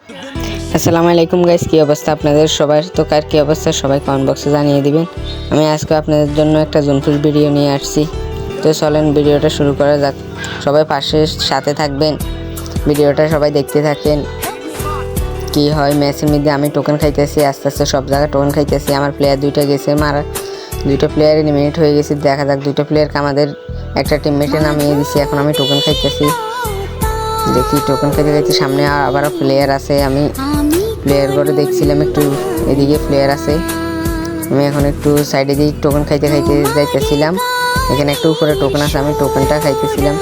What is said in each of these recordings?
আসসালামু আলাইকুম গাইস, কি অবস্থা আপনাদের সবার? তো কার কি অবস্থা সবাই কমেন্ট বক্সে জানিয়ে দিবেন। আমি আজকে আপনাদের জন্য একটা জুনপুর ভিডিও নিয়ে আসছি। তো চলেন ভিডিওটা শুরু করা যাক। সবাই পাশে সাথে থাকবেন, ভিডিওটা সবাই দেখতে থাকেন। কি হয় ম্যাচের মধ্যে আমি টোকেন খাইতেছি, আস্তে আস্তে সব জায়গায় টোকেন খাইতেছি। আমার প্লেয়ার দুইটা গেছে মারা, দুইটা প্লেয়ার এলিমিনেট হয়ে গেছে। দেখা যাক, দুইটা প্লেয়ারকে আমাদের একটা টিমমেটে নামিয়ে দিছি। এখন আমি টোকেন খাইতেছি, দেখি টোকেন খাইতে খাইতে সামনে আবারও প্লেয়ার আছে। আমি প্লেয়ার করে দেখছিলাম, একটু এদিকে প্লেয়ার আছে। আমি এখন একটু সাইডে দিয়ে টোকেন খাইতে খাইতে যাইতেছিলাম। এখানে একটু উপরে টোকেন আছে, আমি টোকেনটা খাইতেছিলাম।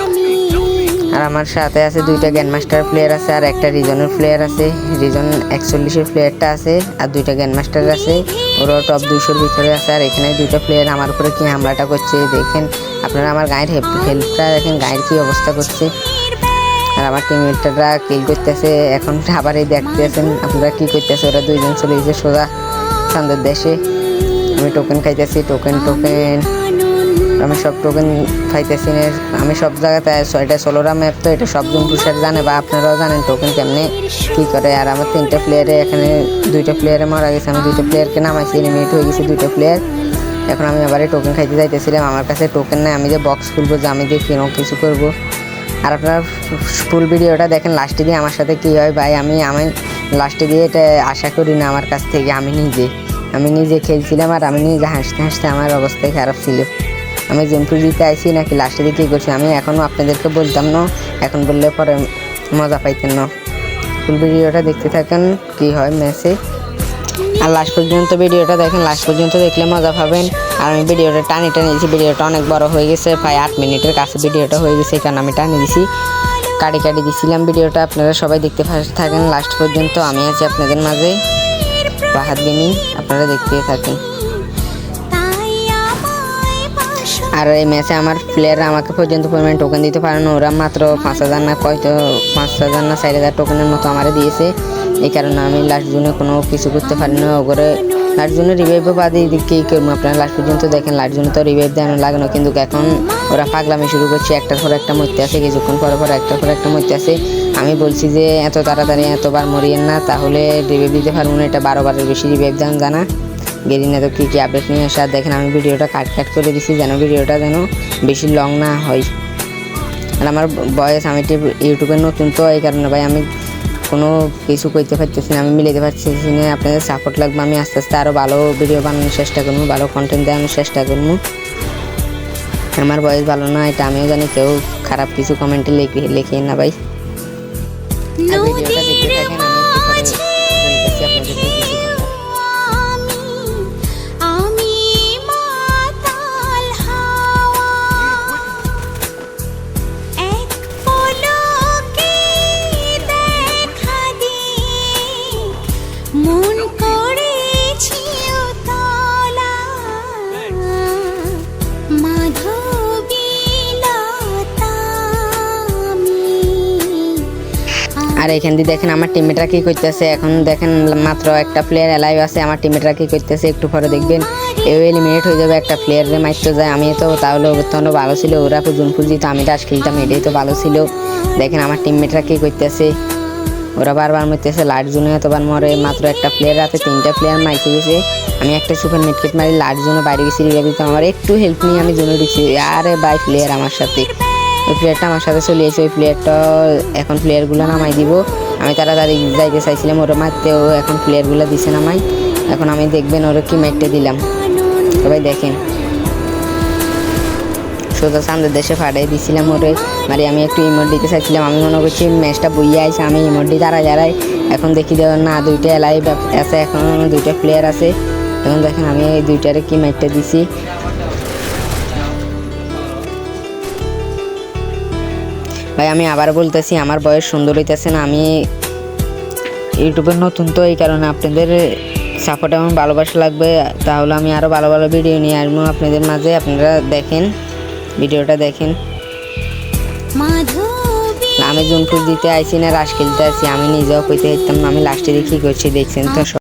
আর আমার সাথে আছে দুইটা গ্র্যান্ড মাস্টার প্লেয়ার আছে আর একটা রিজনের প্লেয়ার আছে। রিজন 41-এর প্লেয়ারটা আছে আর দুইটা গ্র্যান্ড মাস্টার আছে, ওরাও টপ 200-র ভিতরে আছে। আর এখানে দুইটা প্লেয়ার আমার উপরে কি হামলাটা করছে দেখেন আপনারা। আমার গায়ের হেল্পটা দেখেন, গায়ের কি অবস্থা করছে। আর আমার টিমমেটরা কিল করতেছে। এখন আবার এই দেখতেছেন আপনারা কি করতেছে, ওরা দুইজন চলে গেছে সোজা চাঁদের দেশে। আমি টোকেন খাইতেছি, টোকেন আমি সব টোকেন খাইতেছি। আমি সব জায়গাতে এটা 16টা ম্যাপ, তো এটা সব জুনপুর জানে বা আপনারাও জানেন টোকেন কেমনে কী করে। আর আমার 3টা প্লেয়ারে, এখানে 2টা প্লেয়ারে মারা গেছে। আমি 2টা প্লেয়ারকে নামাইছি, এলিমিনেট হয়ে গেছে 2টা প্লেয়ার। এখন আমি আবার টোকেন খাইতে যাইতেছিলাম। আমার কাছে টোকেন নেই, আমি যে বক্স খুলবো, যে আমি যে কোনো কিছু করবো। আর আপনারা ফুল ভিডিওটা দেখেন, লাস্টে দিয়ে আমার সাথে কী হয় ভাই। আমি লাস্টে দিয়ে এটা আশা করি না আমার কাছ থেকে। আমি নিজে খেলছিলাম আর আমি নিজে হাসতে হাসতে আমার অবস্থায় খারাপ ছিল। আমি জুনপুর দিতে আইসি নাকি লাস্টে দিয়ে কী করছি আমি এখনও আপনাদেরকে বলতাম না, এখন বললে পরে মজা পাইতেন না। ফুল ভিডিওটা দেখতে থাকেন কী হয় ম্যাচে, আর লাস্ট পর্যন্ত ভিডিওটা দেখেন। লাস্ট পর্যন্ত দেখলে মজা পাবেন। আর আমি ভিডিওটা টানি দিয়েছি, ভিডিওটা অনেক বড় হয়ে গেছে, প্রায় 8 মিনিটের কাছে ভিডিওটা হয়ে গেছে। কারণ আমি টানি দিছি, কাটি দিছিলাম ভিডিওটা। আপনারা সবাই দেখতে থাকেন লাস্ট পর্যন্ত। আমি আছি আপনাদের মাঝে, ফাহাদ গেমিং, আপনারা দেখতে থাকেন। আর এই ম্যাচে আমার প্লেয়াররা আমাকে পর্যন্ত পরিমাণ টোকেন দিতে পারে না। ওরা মাত্র 5,000 না 5,000 না 4,000 টোকেনের মতো আমারে দিয়েছে। এই কারণে আমি লাস্ট জোনে কোনো কিছু করতে পারি না। ওগুলো লাস্ট জোনে রিভাইভও বাদে কী করবো আপনারা লাস্ট পর্যন্ত দেখেন। লাস্ট জোনে তো রিভাইভ দেওয়ানো লাগানো, কিন্তু এখন ওরা পাগলামি শুরু করছে। একটার পর একটা মরতে আছে, কিছুক্ষণ পরে একটার পর একটা মরতে আছে। আমি বলছি যে এত তাড়াতাড়ি এতবার মরিয়েন না, তাহলে রিভাইভ দিতে পারবো না। এটা 12 বারের বেশি রিভাইভ দেন জানা গেরিনা। তো কী আপডেট নিয়ে আসা দেখেন। আমি ভিডিওটা কাট করে দিছি যেন ভিডিওটা বেশি লং না হয়। আর আমার বয়স, আমি ইউটিউবের নতুন, তো এই কারণে ভাই আমি কোনো কিছু করতে পারতেছি না, আমি মিলাতে পারতেছি না। আপনাদের সাপোর্ট লাগবে। আমি আস্তে আস্তে আরও ভালো ভিডিও বানানোর চেষ্টা করবো, ভালো কন্টেন্ট দেওয়ানোর চেষ্টা করবো। আমার বয়স ভালো না, এটা আমিও জানি। কেউ খারাপ কিছু কমেন্টে লিখিয়ে না ভাই। আর ভিডিওটা দেখতে থাকেন, আমি একটু পরে বলতেছি আপনাদেরকে কিছু কথা। আর এখান দিয়ে দেখেন আমার টিমমেটরা কী করতেছে। এখন দেখেন মাত্র একটা প্লেয়ার অ্যালাইভ আছে। আমার টিমমেটরা কী করতেছে একটু পরে দেখবেন। এও এলিমিনেট হয়ে যাবে, একটা প্লেয়ারে মারতে যায়। আমি তো তাহলে তখন ভালো ছিল, ওরা জুনপুর দিত, আমি রাশ খেলতাম, এটাই তো ভালো ছিল। দেখেন আমার টিমমেটরা কী করতেছে, ওরা বারবার মরতেছে। লাস্ট জোনে এতবার মরে, মাত্র একটা প্লেয়ার আছে, 3টা প্লেয়ার মাইকে গেছে। আমি একটা সুপার মিডকেট মারি, লাস্ট জোনে বাইরে গেছি রিভাইভ দিতাম। আমার একটু হেল্প নিয়ে আমি জোনে ঢুকছি। আরে ভাই প্লেয়ার আমার সাথে, ওই প্লেয়ারটা আমার সাথে চলে এসে, ওই প্লেয়ারটা এখন প্লেয়ারগুলো নামাই দিব। আমি তাড়াতাড়ি যাইতে চাইছিলাম ওরা মারতেও, এখন প্লেয়ারগুলো দিছে নামাই। এখন আমি দেখবেন ওরা কি মারতে দিলাম। সবাই দেখেন সোজা চাঁদের দেশে ফাটাই দিছিলাম ওরে মানে। আমি একটু ইমোট দিতে চাইছিলাম, আমি মনে করছি ম্যাচটা বইয়ে আইসে, আমি ইমোট দিই দাঁড়াই। এখন দেখি না 2টা এলাই আছে, এখন 2টা প্লেয়ার আছে। এখন দেখেন আমি এই 2টারে কি মারতে দিছি। ভাই আমি আবার বলতেছি, আমার বয়স সুন্দর হইতেছে না। আমি ইউটিউবের নতুন, তো এই কারণে আপনাদের সাপোর্ট এবং ভালোবাসা লাগবে। তাহলে আমি আরও ভালো ভালো ভিডিও নিয়ে আসবো আপনাদের মাঝে। আপনারা দেখেন ভিডিওটা দেখেন। আমি জুনপুর দিতে আইসি না রাশ খেলতে আসি, আমি নিজেও কইতে পারতাম না। আমি লাস্টে দিয়ে কী করছি দেখছেন তো।